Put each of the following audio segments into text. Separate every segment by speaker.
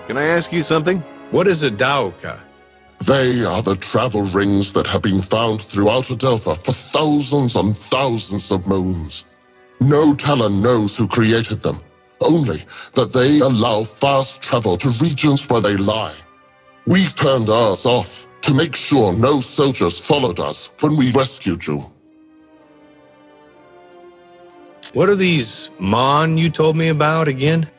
Speaker 1: Can I ask you something? What is a Daoka?
Speaker 2: They are the travel rings that have been found throughout Adelpha for thousands and thousands of moons. No Talon knows who created them, only that they allow fast travel to regions where they lie. We turned ours off to make sure no soldiers followed us when we rescued you.
Speaker 1: What are these Mon you told me about again?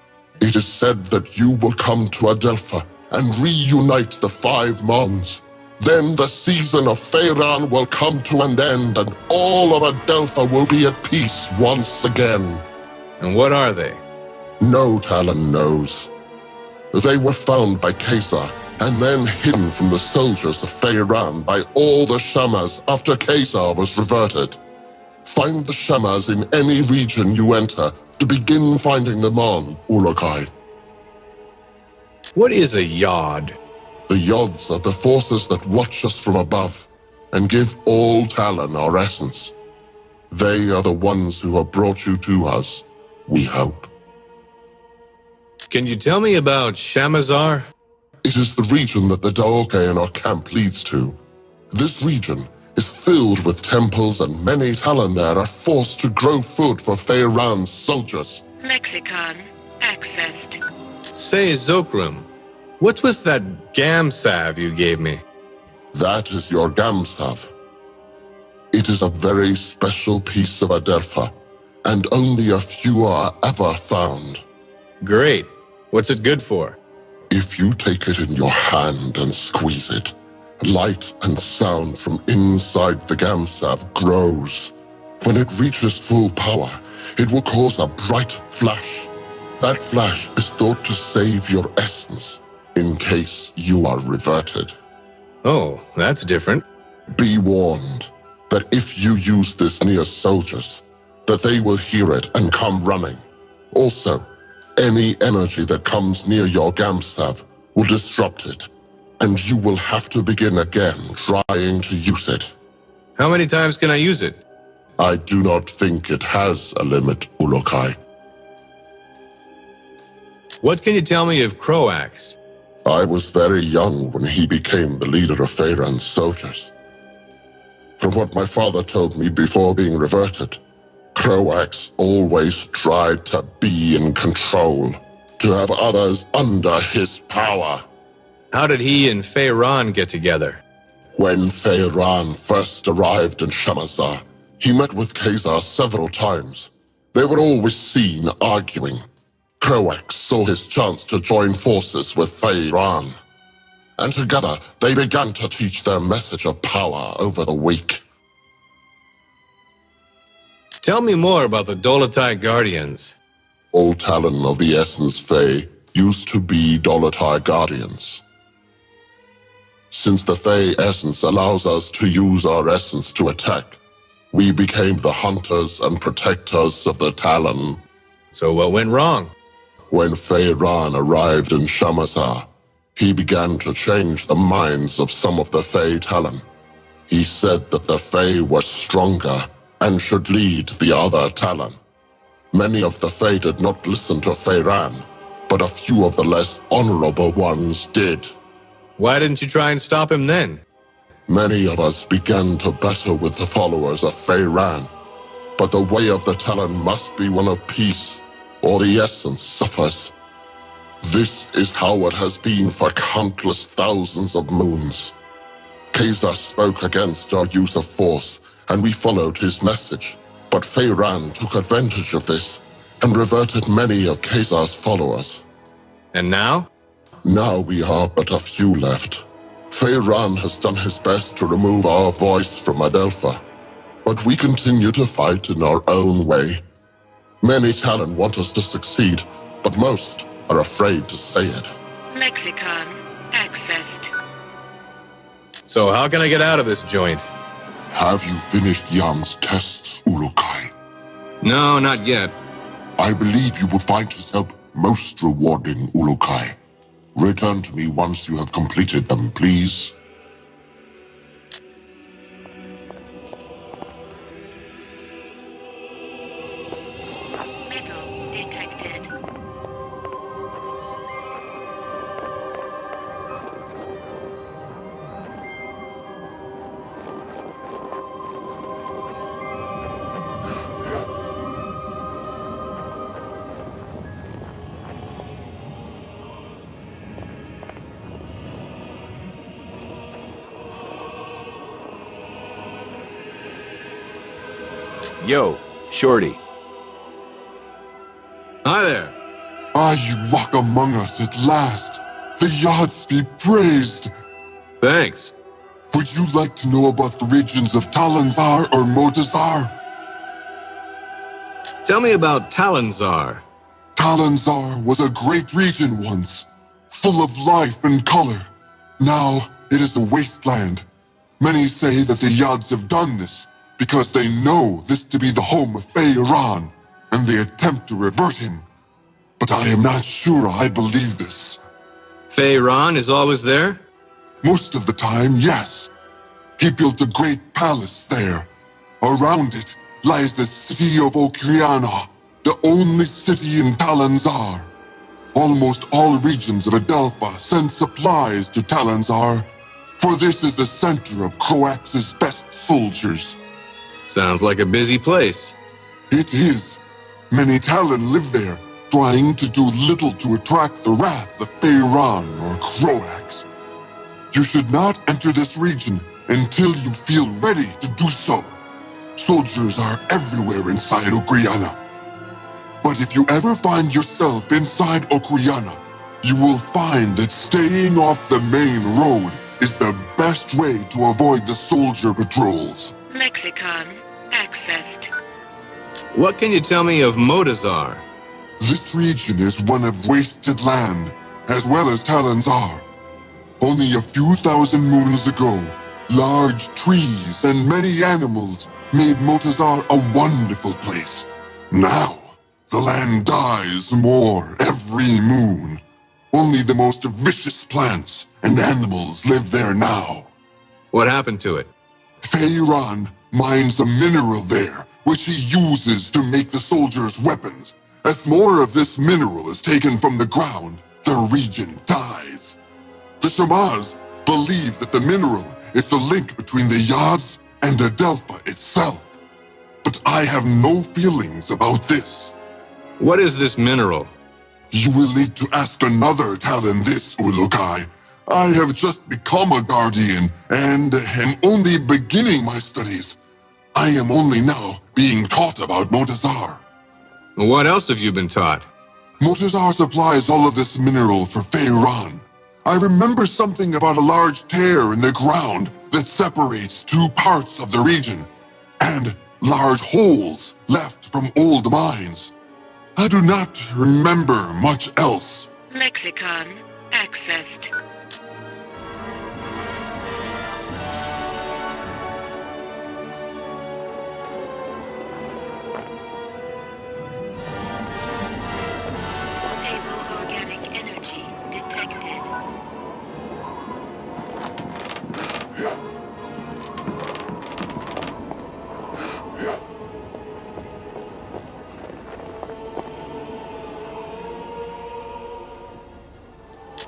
Speaker 2: It is said that you will come to Adelpha and reunite the 5 Mons. Then the season of Feyran will come to an end and all of Adelpha will be at peace once again.
Speaker 1: And what are they?
Speaker 2: No Talon knows. They were found by Caesar and then hidden from the soldiers of Feyran by all the Shamas after Caesar was reverted. Find the Shamas in any region you enter to begin finding them on, Urukai.
Speaker 1: What is a Yod?
Speaker 2: The Yods are the forces that watch us from above and give all Talon our essence. They are the ones who have brought you to us, we hope.
Speaker 1: Can you tell me about Shamazar?
Speaker 2: It is the region that the Daoke in our camp leads to. This region is filled with temples and many Talon there are forced to grow food for Feyran's soldiers.
Speaker 3: Lexicon accessed.
Speaker 1: Say, Zokrum, what's with that Gamsav you gave me?
Speaker 2: That is your Gamsav. It is a very special piece of Adelpha, and only a few are ever found.
Speaker 1: Great. What's it good for?
Speaker 2: If you take it in your hand and squeeze it, light and sound from inside the Gamsav grows. When it reaches full power, it will cause a bright flash. That flash is thought to save your essence, in case you are reverted.
Speaker 1: Oh, that's different.
Speaker 2: Be warned that if you use this near soldiers, that they will hear it and come running. Also, any energy that comes near your Gamsav will disrupt it, and you will have to begin again trying to use it.
Speaker 1: How many times can I use it?
Speaker 2: I do not think it has a limit, Urukai.
Speaker 1: What can you tell me of Croax?
Speaker 2: I was very young when he became the leader of Feyran's soldiers. From what my father told me before being reverted, Croax always tried to be in control, to have others under his power.
Speaker 1: How did he and Feyran get together?
Speaker 2: When Feyran first arrived in Shamazar, he met with Caesar several times. They were always seen arguing. Croax saw his chance to join forces with Feyran, and together they began to teach their message of power over the weak.
Speaker 1: Tell me more about the Dolotai Guardians.
Speaker 2: All Talon of the Essence Fey used to be Dolotai Guardians. Since the Fey Essence allows us to use our essence to attack, we became the hunters and protectors of the Talon.
Speaker 1: So what went wrong?
Speaker 2: When Feyran arrived in Shamazar, he began to change the minds of some of the Fey Talon. He said that the Fey were stronger and should lead the other Talon. Many of the Fey did not listen to Feyran, but a few of the less honorable ones did.
Speaker 1: Why didn't you try and stop him then?
Speaker 2: Many of us began to battle with the followers of Feyran, but the way of the Talon must be one of peace, or the essence suffers. This is how it has been for countless thousands of moons. Caesar spoke against our use of force, and we followed his message. But Feyran took advantage of this, and reverted many of Caesar's followers.
Speaker 1: And now?
Speaker 2: Now we are but a few left. Feyran has done his best to remove our voice from Adelpha, but we continue to fight in our own way. Many Talon want us to succeed, but most are afraid to say it.
Speaker 3: Lexicon accessed.
Speaker 1: So how can I get out of this joint?
Speaker 2: Have you finished Yam's tests, Urukai?
Speaker 1: No, not yet.
Speaker 2: I believe you will find his help most rewarding, Urukai. Return to me once you have completed them, please.
Speaker 3: Metal detected.
Speaker 4: Yo, Shorty.
Speaker 1: Hi there.
Speaker 2: You walk among us at last. The Yads be praised.
Speaker 1: Thanks.
Speaker 2: Would you like to know about the regions of Talanzar or Motazar?
Speaker 1: Tell me about Talanzar.
Speaker 2: Talanzar was a great region once, full of life and color. Now it is a wasteland. Many say that the Yads have done this because they know this to be the home of Feiran, and they attempt to revert him. But I am not sure I believe this.
Speaker 1: Feiran is always there?
Speaker 2: Most of the time, yes. He built a great palace there. Around it lies the city of Okriana, the only city in Talanzar. Almost all regions of Adelpha send supplies to Talanzar, for this is the center of Croax's best soldiers.
Speaker 1: Sounds like a busy place.
Speaker 2: It is. Many Talon live there, trying to do little to attract the wrath of Feiran or Croax. You should not enter this region until you feel ready to do so. Soldiers are everywhere inside Okriana. But if you ever find yourself inside Okriana, you will find that staying off the main road is the best way to avoid the soldier patrols.
Speaker 3: Lexicon accessed.
Speaker 1: What can you tell me of Motazar?
Speaker 2: This region is one of wasted land, as well as Talanzar. Only a few thousand moons ago, large trees and many animals made Motazar a wonderful place. Now, the land dies more every moon. Only the most vicious plants and animals live there now.
Speaker 1: What happened to it?
Speaker 2: Feiran mines a mineral there, which he uses to make the soldiers' weapons. As more of this mineral is taken from the ground, the region dies. The Shamaz believe that the mineral is the link between the Yads and Adelpha itself. But I have no feelings about this.
Speaker 1: What is this mineral?
Speaker 2: You will need to ask another Talon this, Ulukai. I have just become a guardian and am only beginning my studies. I am only now being taught about Motazar.
Speaker 1: What else have you been taught?
Speaker 2: Motazar supplies all of this mineral for Feiran. I remember something about a large tear in the ground that separates two parts of the region, and large holes left from old mines. I do not remember much else.
Speaker 3: Lexicon accessed. Stable organic energy detected.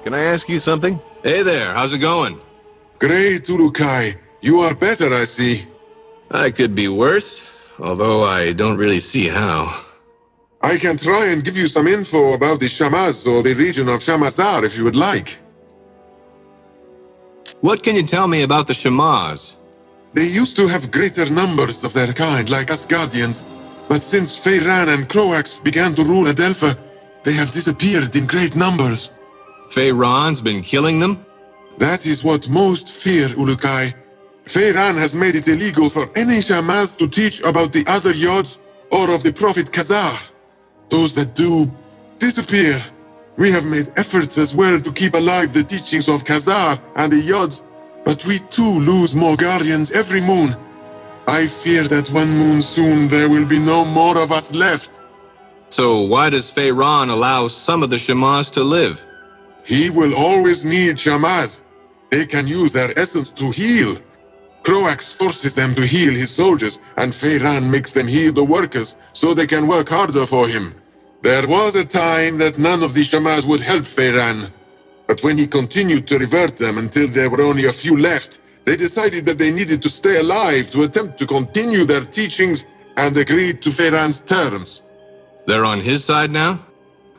Speaker 4: Can I ask you something?
Speaker 1: Hey there, how's it going?
Speaker 5: Great, Urukai. You are better, I see.
Speaker 1: I could be worse, although I don't really see how.
Speaker 5: I can try and give you some info about the Shamaz or the region of Shamazar if you would like.
Speaker 1: What can you tell me about the Shamaz?
Speaker 5: They used to have greater numbers of their kind, like us Guardians, but since Feiran and Croax began to rule Adelpha, they have disappeared in great numbers.
Speaker 1: Feiran's been killing them?
Speaker 5: That is what most fear, Ulukai. Feiran has made it illegal for any Shamaz to teach about the other Yods or of the Prophet Khazar. Those that do, disappear. We have made efforts as well to keep alive the teachings of Khazar and the Yods, But we too lose more guardians every moon. I fear that one moon soon there will be no more of us left.
Speaker 1: So why does Feyran allow some of the Shamas to live?
Speaker 5: He will always need Shamas. They can use their essence to heal. Croax forces them to heal his soldiers, and Feyran makes them heal the workers so they can work harder for him. There was a time that none of the Shamas would help Feyran. But when he continued to revert them until there were only a few left, they decided that they needed to stay alive to attempt to continue their teachings and agreed to Feyran's terms.
Speaker 1: They're on his side now?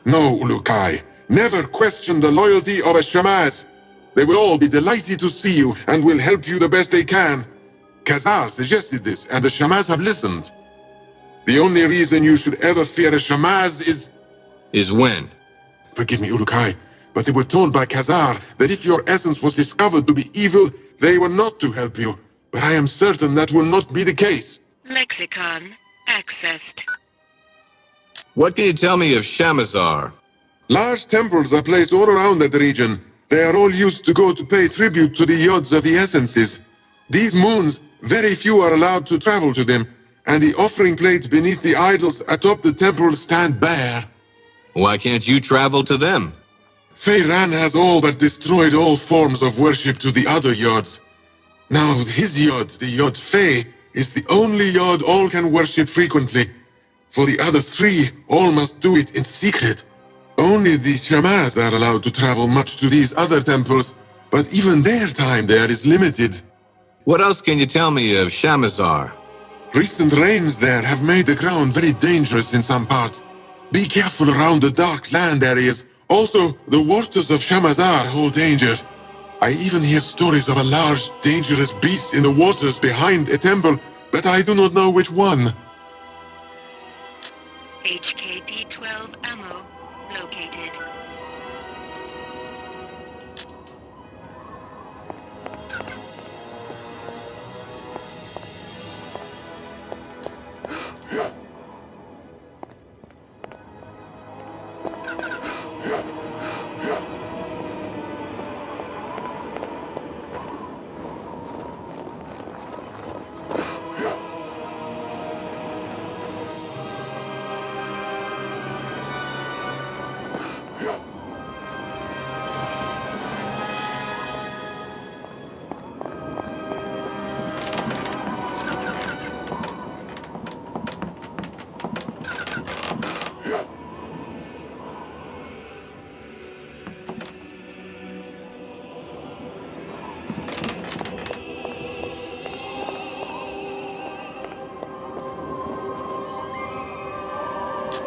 Speaker 5: No, Ulukai. Never question the loyalty of a Shamas. They will all be delighted to see you and will help you the best they can. Khazar suggested this, and the Shamas have listened. The only reason you should ever fear a Shamas is...
Speaker 1: Is when?
Speaker 5: Forgive me, Ulukai, but they were told by Khazar that if your essence was discovered to be evil, they were not to help you. But I am certain that will not be the case.
Speaker 3: Lexicon accessed.
Speaker 1: What can you tell me of Shamazar?
Speaker 5: Large temples are placed all around that region. They are all used to go to pay tribute to the yods of the essences. These moons, very few are allowed to travel to them, and the offering plates beneath the idols atop the temple stand bare.
Speaker 1: Why can't you travel to them?
Speaker 5: Feyran has all but destroyed all forms of worship to the other yods. Now his yod, the yod Fey, is the only yod all can worship frequently. For the other three, all must do it in secret. Only the Shamas are allowed to travel much to these other temples, but even their time there is limited.
Speaker 1: What else can you tell me of Shamazar?
Speaker 5: Recent rains there have made the ground very dangerous in some parts. Be careful around the dark land areas. Also, the waters of Shamazar hold danger. I even hear stories of a large, dangerous beast in the waters behind a temple, but I do not know which one.
Speaker 3: HKP-12 ammo located.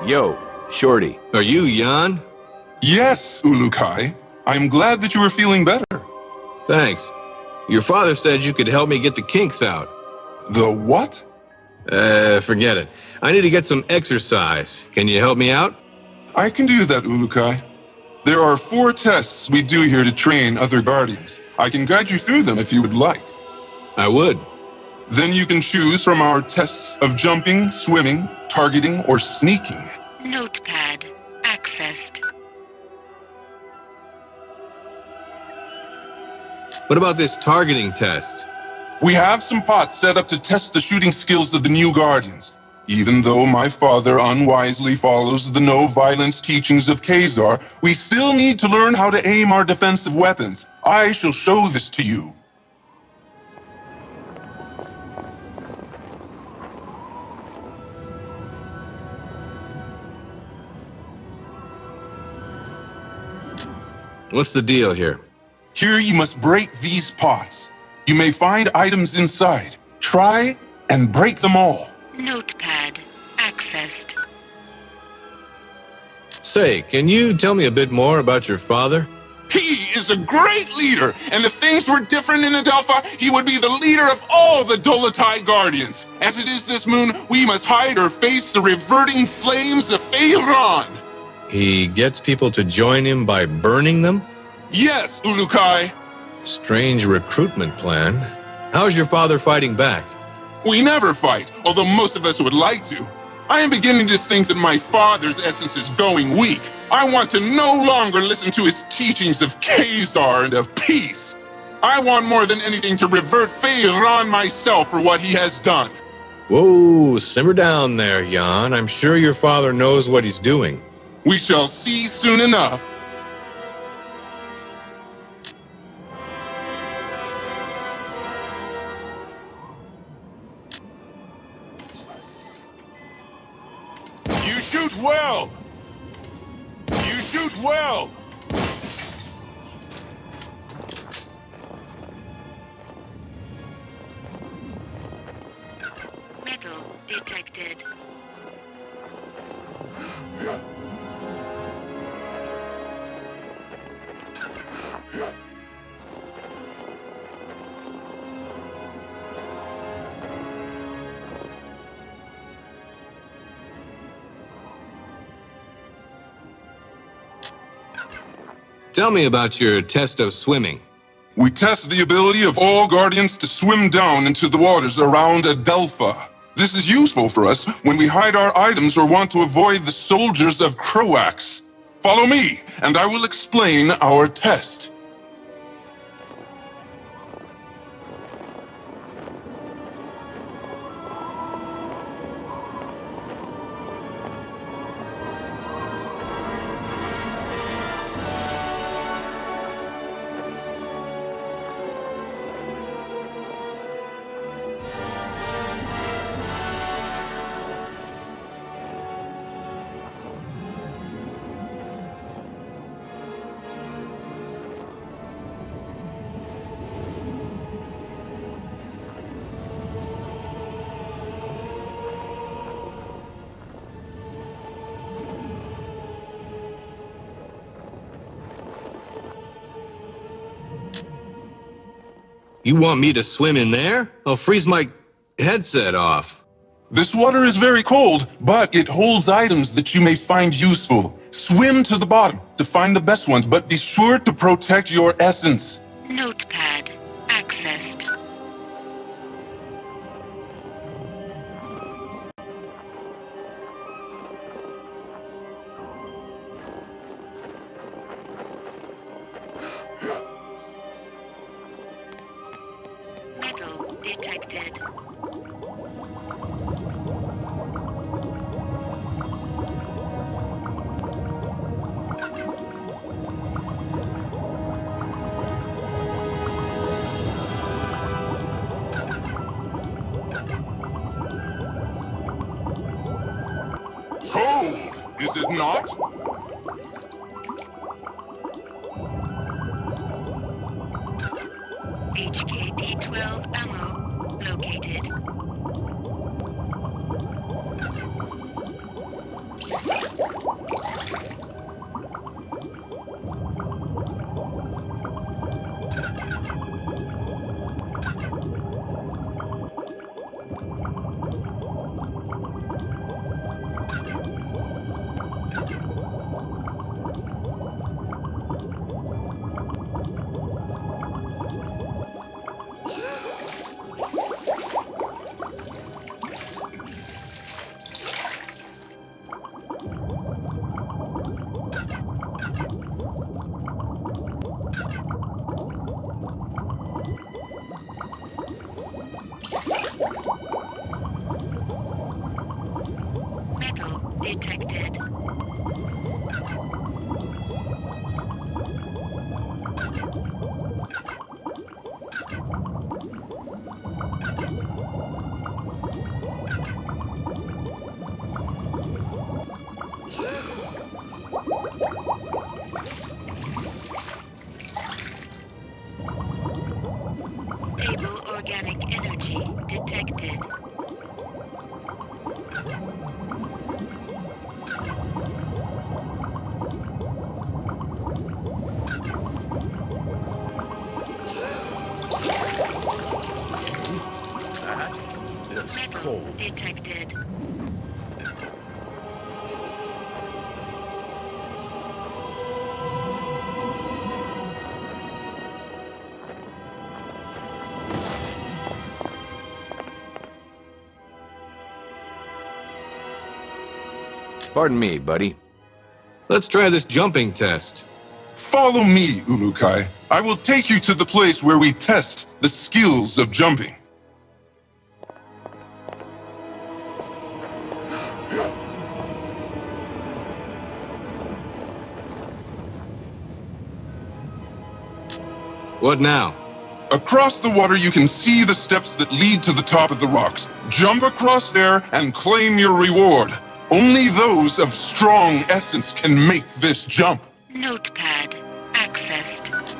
Speaker 4: Yo, Shorty.
Speaker 1: Are you Jan?
Speaker 6: Yes, Ulukai. I'm glad that you are feeling better.
Speaker 1: Thanks. Your father said you could help me get the kinks out.
Speaker 6: The what?
Speaker 1: Forget it. I need to get some exercise. Can you help me out?
Speaker 6: I can do that, Ulukai. There are 4 tests we do here to train other guardians. I can guide you through them if you would like.
Speaker 1: I would.
Speaker 6: Then you can choose from our tests of jumping, swimming, targeting, or sneaking.
Speaker 3: Notepad accessed.
Speaker 1: What about this targeting test?
Speaker 6: We have some pots set up to test the shooting skills of the new guardians. Even though my father unwisely follows the no-violence teachings of Khazar, we still need to learn how to aim our defensive weapons. I shall show this to you.
Speaker 1: What's the deal here?
Speaker 6: Here you must break these pots. You may find items inside. Try and break them all.
Speaker 3: Notepad accessed.
Speaker 1: Say, can you tell me a bit more about your father?
Speaker 6: He is a great leader, and if things were different in Adelpha, he would be the leader of all the Dolotai Guardians. As it is this moon, we must hide or face the reverting flames of Feyran.
Speaker 1: He gets people to join him by burning them?
Speaker 6: Yes, Ulukai.
Speaker 1: Strange recruitment plan. How's your father fighting back?
Speaker 6: We never fight, although most of us would like to. I am beginning to think that my father's essence is going weak. I want to no longer listen to his teachings of Khazar and of peace. I want more than anything to revert Feyran myself for what he has done.
Speaker 1: Whoa, simmer down there, Jan. I'm sure your father knows what he's doing.
Speaker 6: We shall see soon enough. You shoot well! You shoot well!
Speaker 3: Metal detected.
Speaker 1: Tell me about your test of swimming.
Speaker 6: We test the ability of all Guardians to swim down into the waters around Adelpha. This is useful for us when we hide our items or want to avoid the soldiers of Croax. Follow me, and I will explain our test.
Speaker 1: You want me to swim in there? I'll freeze my headset off.
Speaker 6: This water is very cold, but it holds items that you may find useful. Swim to the bottom to find the best ones, but be sure to protect your essence.
Speaker 3: Notepad accessed. Metal detected.
Speaker 6: Cold, is it not?
Speaker 3: HKP-12 ammo located. Metal detected. Stable organic energy detected. Metal detected.
Speaker 4: Pardon me, buddy.
Speaker 1: Let's try this jumping test.
Speaker 6: Follow me, Ulukai. I will take you to the place where we test the skills of jumping.
Speaker 1: What now?
Speaker 6: Across the water, you can see the steps that lead to the top of the rocks. Jump across there and claim your reward. Only those of strong essence can make this jump.
Speaker 3: Notepad accessed.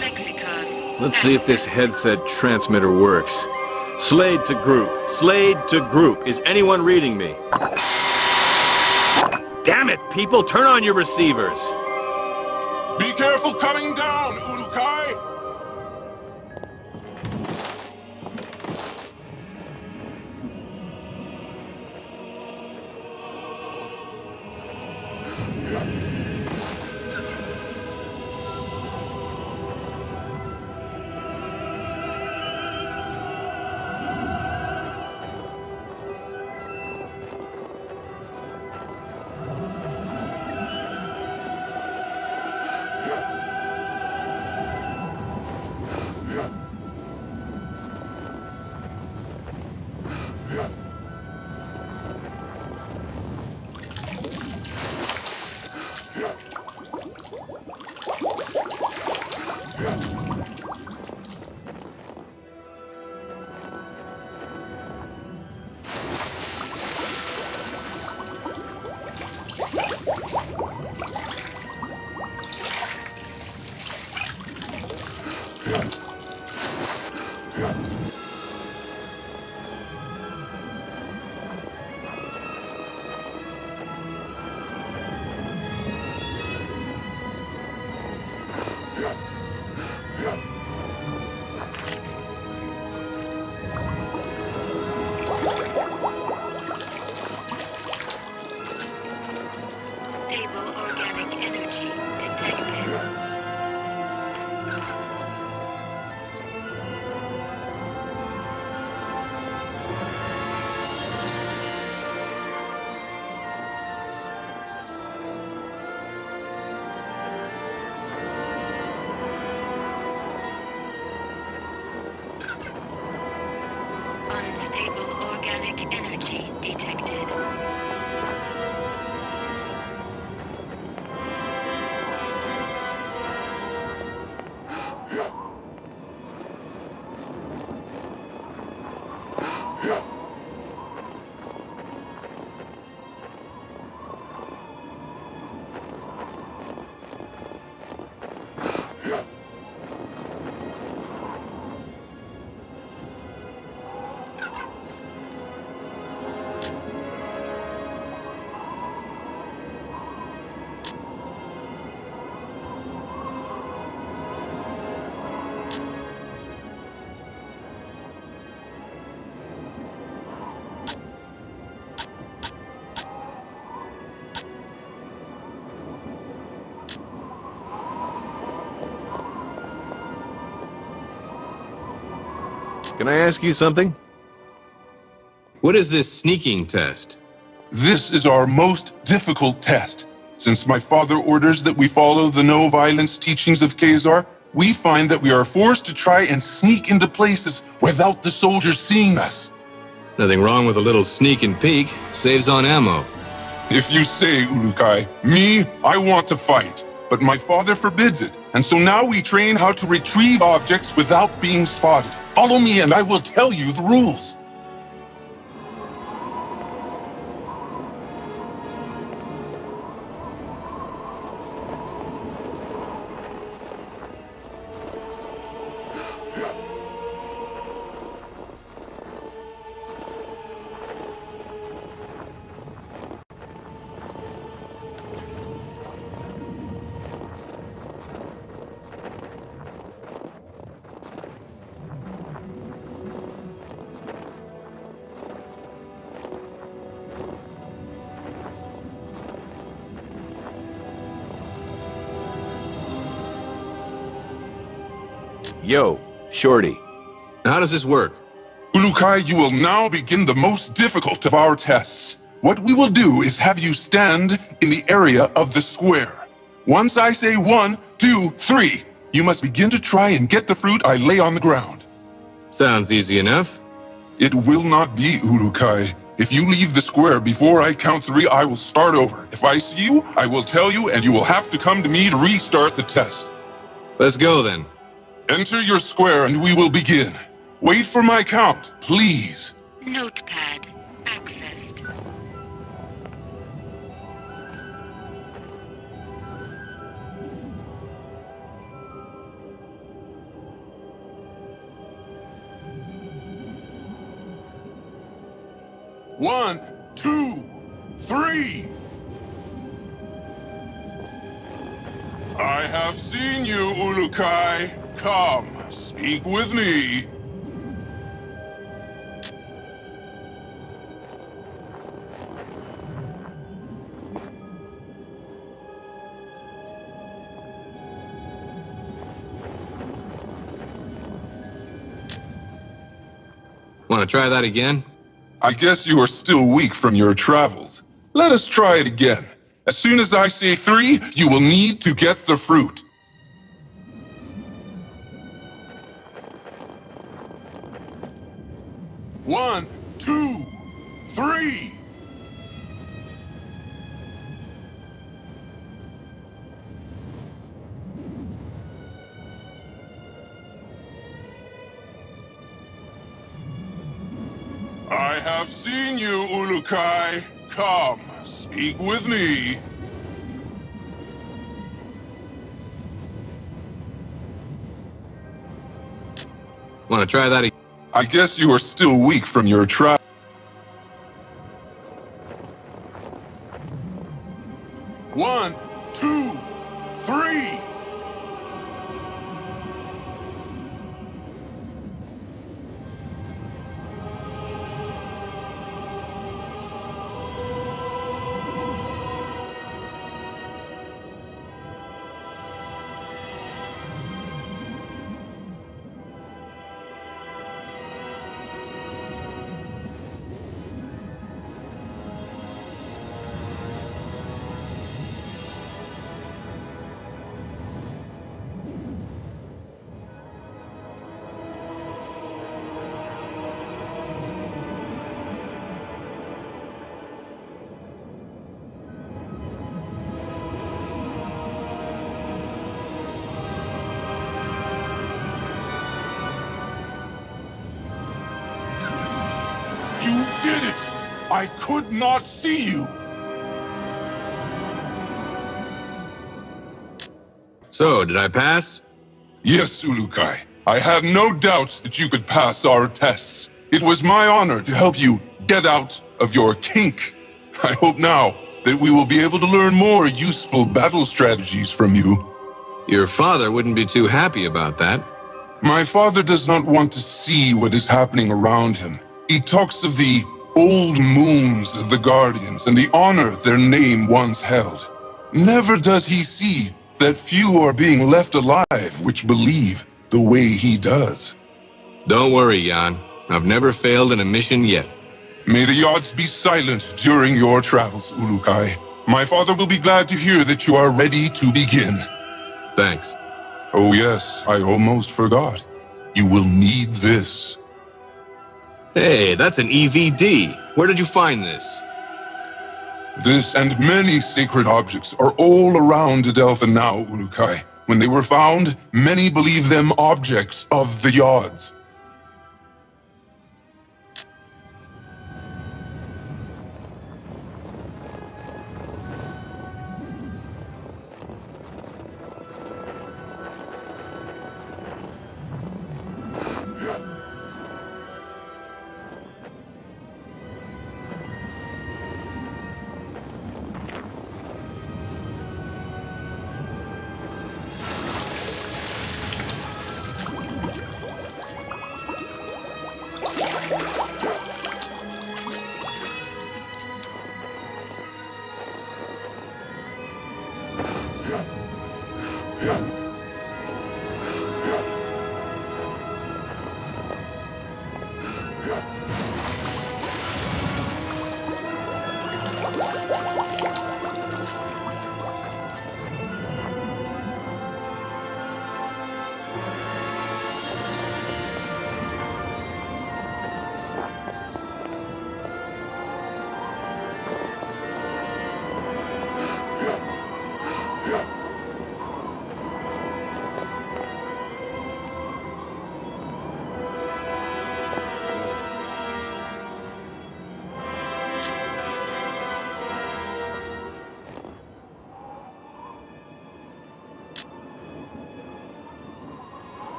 Speaker 3: Lexicon.
Speaker 4: Let's see if this headset transmitter works. Slade to group. Slade to group. Is anyone reading me? Damn it, people! Turn on your receivers!
Speaker 6: Be careful coming down, Ulukai!
Speaker 3: Stable organic energy detected. Unstable organic energy detected.
Speaker 4: Can I ask you something?
Speaker 1: What is this sneaking test?
Speaker 6: This is our most difficult test. Since my father orders that we follow the no-violence teachings of Khazar, we find that we are forced to try and sneak into places without the soldiers seeing us.
Speaker 1: Nothing wrong with a little sneak and peek. Saves on ammo.
Speaker 6: If you say, Ulukai, me, I want to fight. But my father forbids it, and so now we train how to retrieve objects without being spotted. Follow me and I will tell you the rules.
Speaker 4: Yo, Shorty.
Speaker 1: How does this work?
Speaker 6: Ulukai, you will now begin the most difficult of our tests. What we will do is have you stand in the area of the square. Once I say 1, 2, 3, you must begin to try and get the fruit I lay on the ground.
Speaker 1: Sounds easy enough.
Speaker 6: It will not be, Ulukai. If you leave the square before I count 3, I will start over. If I see you, I will tell you, and you will have to come to me to restart the test.
Speaker 1: Let's go then.
Speaker 6: Enter your square and we will begin. Wait for my count, please.
Speaker 3: Notepad accessed.
Speaker 6: One, 2, 3. I have seen you, Ulukai. Come, speak with me.
Speaker 1: Want to try that again?
Speaker 6: I guess you are still weak from your travels. Let us try it again. As soon as I say 3, you will need to get the fruit. One, 2, 3. I have seen you, Ulukai. Come, speak with me.
Speaker 1: Want to try that again?
Speaker 6: I guess you are still weak from your travel. One, 2, 3. You did it! I could not see you!
Speaker 1: So, did I pass?
Speaker 6: Yes, Ulukai. I have no doubts that you could pass our tests. It was my honor to help you get out of your kink. I hope now that we will be able to learn more useful battle strategies from you.
Speaker 1: Your father wouldn't be too happy about that.
Speaker 6: My father does not want to see what is happening around him. He talks of the old moons of the Guardians and the honor their name once held. Never does he see that few are being left alive which believe the way he does.
Speaker 1: Don't worry, Jan. I've never failed in a mission yet.
Speaker 6: May the odds be silent during your travels, Ulukai. My father will be glad to hear that you are ready to begin.
Speaker 1: Thanks.
Speaker 6: Oh yes, I almost forgot. You will need this.
Speaker 1: Hey, that's an EVD. Where did you find this?
Speaker 6: This and many sacred objects are all around Adelpha now, Ulukai. When they were found, many believe them objects of the Yods.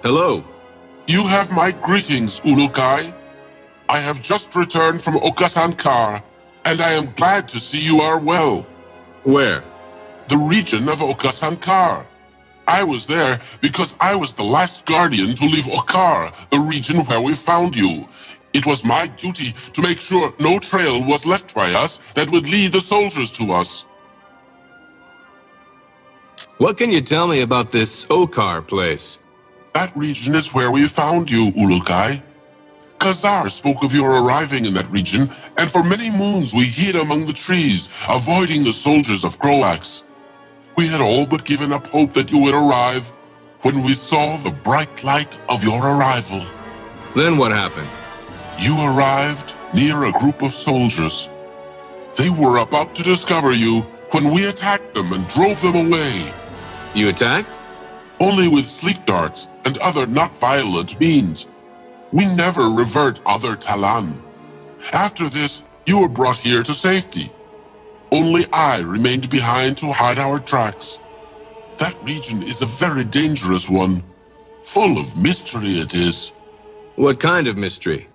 Speaker 1: Hello.
Speaker 5: You have my greetings, Ulukai. I have just returned from Okasankar, and I am glad to see you are well.
Speaker 1: Where?
Speaker 5: The region of Okasankar. I was there because I was the last guardian to leave Okar, the region where we found you. It was my duty to make sure no trail was left by us that would lead the soldiers to us.
Speaker 1: What can you tell me about this Okar place?
Speaker 5: That region is where we found you, Ulukai. Khazar spoke of your arriving in that region, and for many moons we hid among the trees, avoiding the soldiers of Croax. We had all but given up hope that you would arrive when we saw the bright light of your arrival.
Speaker 1: Then what happened?
Speaker 5: You arrived near a group of soldiers. They were about to discover you when we attacked them and drove them away.
Speaker 1: You attacked?
Speaker 5: Only with sleep darts and other not violent means. We never revert other Talan. After this, you were brought here to safety. Only I remained behind to hide our tracks. That region is a very dangerous one. Full of mystery it is.
Speaker 1: What kind of mystery?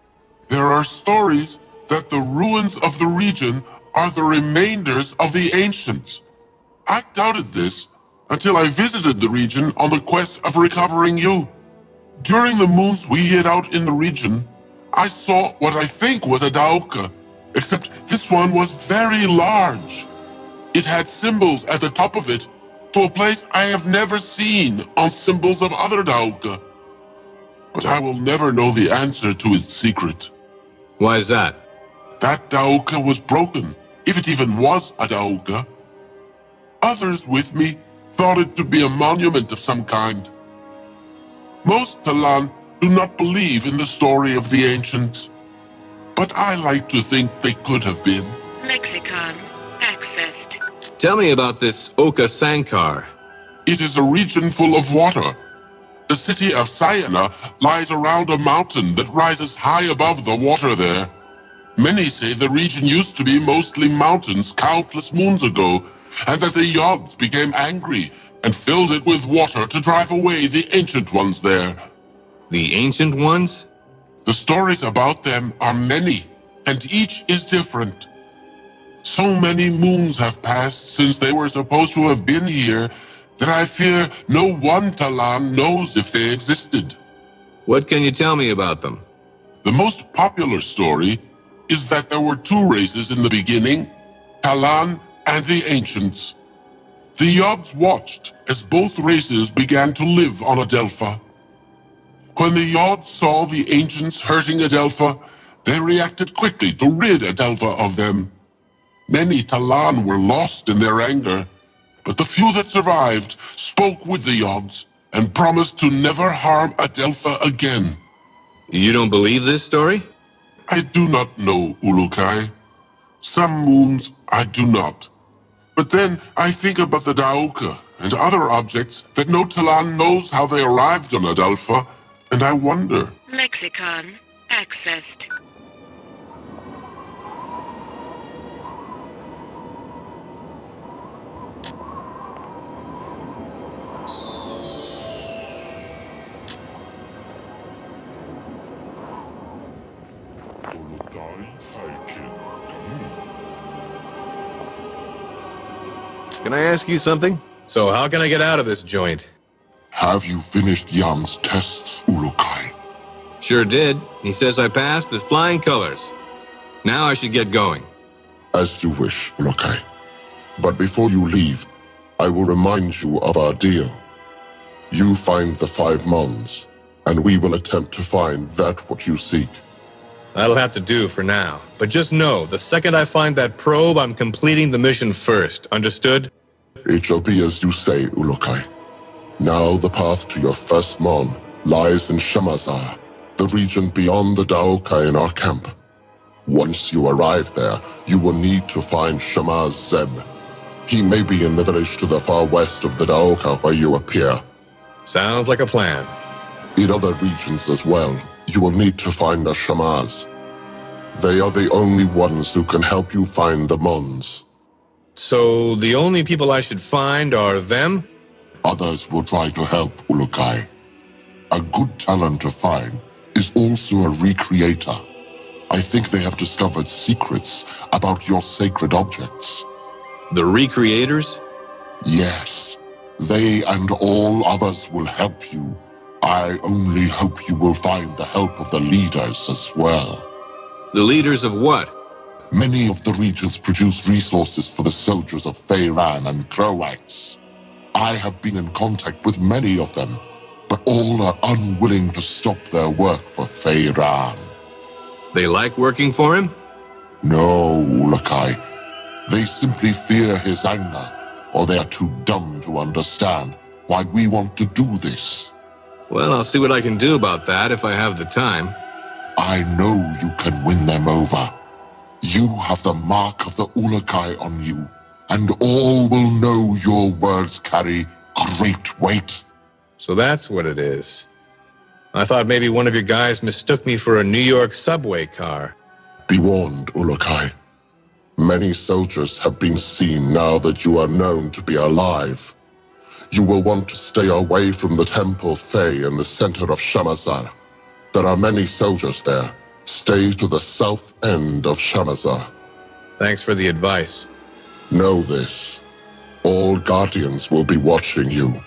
Speaker 5: There are stories that the ruins of the region are the remainders of the ancients. I doubted this until I visited the region on the quest of recovering you. During the moons we hid out in the region, I saw what I think was a Dauka, except this one was very large. It had symbols at the top of it to a place I have never seen on symbols of other Dauka. But I will never know the answer to its secret.
Speaker 1: Why is that?
Speaker 5: That Dauka was broken, if it even was a Dauka. Others with me thought it to be a monument of some kind. Most Talan do not believe in the story of the ancients, but I like to think they could have been.
Speaker 3: Lexicon accessed.
Speaker 1: Tell me about this Okasankar.
Speaker 5: It is a region full of water. The city of Sayana lies around a mountain that rises high above the water there. Many say the region used to be mostly mountains countless moons ago, and that the Yods became angry and filled it with water to drive away the ancient ones there.
Speaker 1: The ancient ones?
Speaker 5: The stories about them are many, and each is different. So many moons have passed since they were supposed to have been here that I fear no one Talan knows if they existed.
Speaker 1: What can you tell me about them?
Speaker 5: The most popular story is that there were two races in the beginning, Talan and the Ancients. The Yods watched as both races began to live on Adelpha. When the Yods saw the Ancients hurting Adelpha, they reacted quickly to rid Adelpha of them. Many Talan were lost in their anger, but the few that survived spoke with the Yods and promised to never harm Adelpha again.
Speaker 1: You don't believe this story?
Speaker 5: I do not know, Ulukai. Some moons I do not. But then I think about the Dauka and other objects that no Talan knows how they arrived on Adelpha, and I wonder.
Speaker 3: Lexicon accessed.
Speaker 4: Can I ask you something?
Speaker 1: So how can I get out of this joint?
Speaker 5: Have you finished Yam's tests, Ulukai?
Speaker 1: Sure did. He says I passed with flying colors. Now I should get going.
Speaker 2: As you wish, Ulukai. But before you leave, I will remind you of our deal. You find the 5 Mons, and we will attempt to find that what you seek.
Speaker 1: That'll have to do for now. But just know, the second I find that probe, I'm completing the mission first. Understood?
Speaker 2: It shall be as you say, Ulukai. Now the path to your first Mon lies in Shamazar, the region beyond the Daoka in our camp. Once you arrive there, you will need to find Shamaz Zeb. He may be in the village to the far west of the Daoka where you appear.
Speaker 1: Sounds like a plan.
Speaker 2: In other regions as well, you will need to find a Shamaz. They are the only ones who can help you find the Mons.
Speaker 1: So the only people I should find are them?
Speaker 2: Others will try to help, Ulukai. a good Talon to find is also a recreator. I think they have discovered secrets about your sacred objects.
Speaker 1: The recreators?
Speaker 2: Yes, they and all others will help you. I only hope you will find the help of the leaders as well.
Speaker 1: The leaders of what?
Speaker 2: Many of the regions produce resources for the soldiers of Feyran and Croax. I have been in contact with many of them, but all are unwilling to stop their work for Feyran.
Speaker 1: They like working for him?
Speaker 2: No, Ulakai. They simply fear his anger, or they are too dumb to understand why we want to do this.
Speaker 1: Well, I'll see what I can do about that if I have the time.
Speaker 2: I know you can win them over. You have the mark of the Ulakai on you, and all will know your words carry great weight.
Speaker 1: So that's what it is. I thought maybe one of your guys mistook me for a New York subway car.
Speaker 2: Be warned, Ulakai. Many soldiers have been seen now that you are known to be alive. You will want to stay away from the Temple Fey in the center of Shamazar. There are many soldiers there. Stay to the south end of Shamazar.
Speaker 1: Thanks for the advice.
Speaker 2: Know this. All Guardians will be watching you.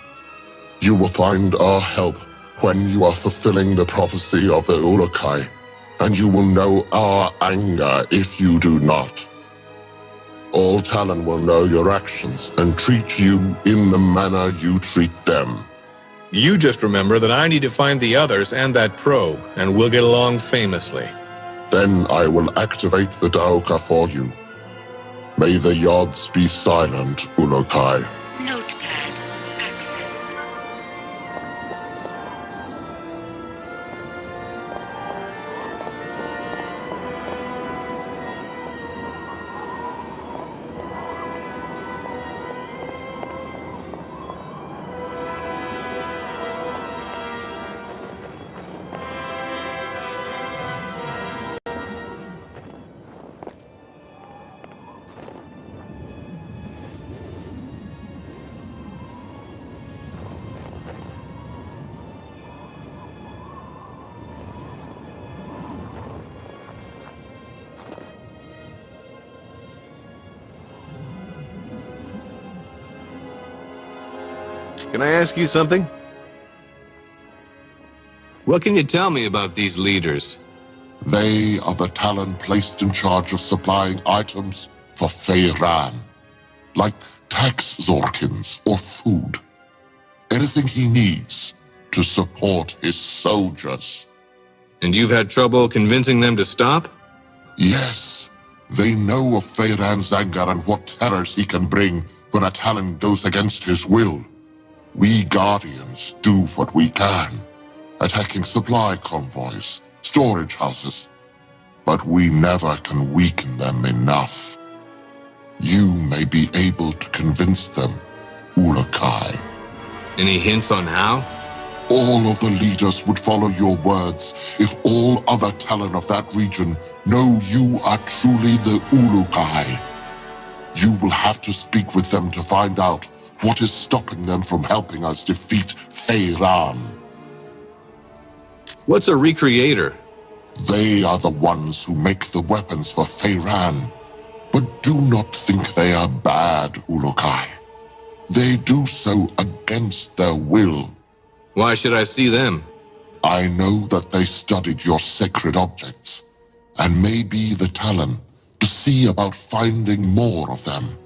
Speaker 2: You will find our help when you are fulfilling the prophecy of the Ulakai, and you will know our anger if you do not. All Talon will know your actions and treat you in the manner you treat them.
Speaker 1: You just remember that I need to find the others and that probe, and we'll get along famously.
Speaker 2: Then I will activate the Daoka for you. May the Yods be silent, Ulakai.
Speaker 3: Notepad accessed.
Speaker 4: Can I ask you something?
Speaker 1: What can you tell me about these leaders?
Speaker 2: They are the Talon placed in charge of supplying items for Feyran, like tax Zorkins or food. Anything he needs to support his soldiers.
Speaker 1: And you've had trouble convincing them to stop?
Speaker 2: Yes, they know of Feyran's anger and what terrors he can bring when a Talon goes against his will. We Guardians do what we can, attacking supply convoys, storage houses, but we never can weaken them enough. You may be able to convince them, Ulakai.
Speaker 1: Any hints on how?
Speaker 2: All of the leaders would follow your words if all other Talon of that region know you are truly the Ulakai. You will have to speak with them to find out what is stopping them from helping us defeat Feyran.
Speaker 1: What's a recreator?
Speaker 2: They are the ones who make the weapons for Feyran. But do not think they are bad, Ulakai. They do so against their will.
Speaker 1: Why should I see them?
Speaker 2: I know that they studied your sacred objects, and maybe the Talon to see about finding more of them.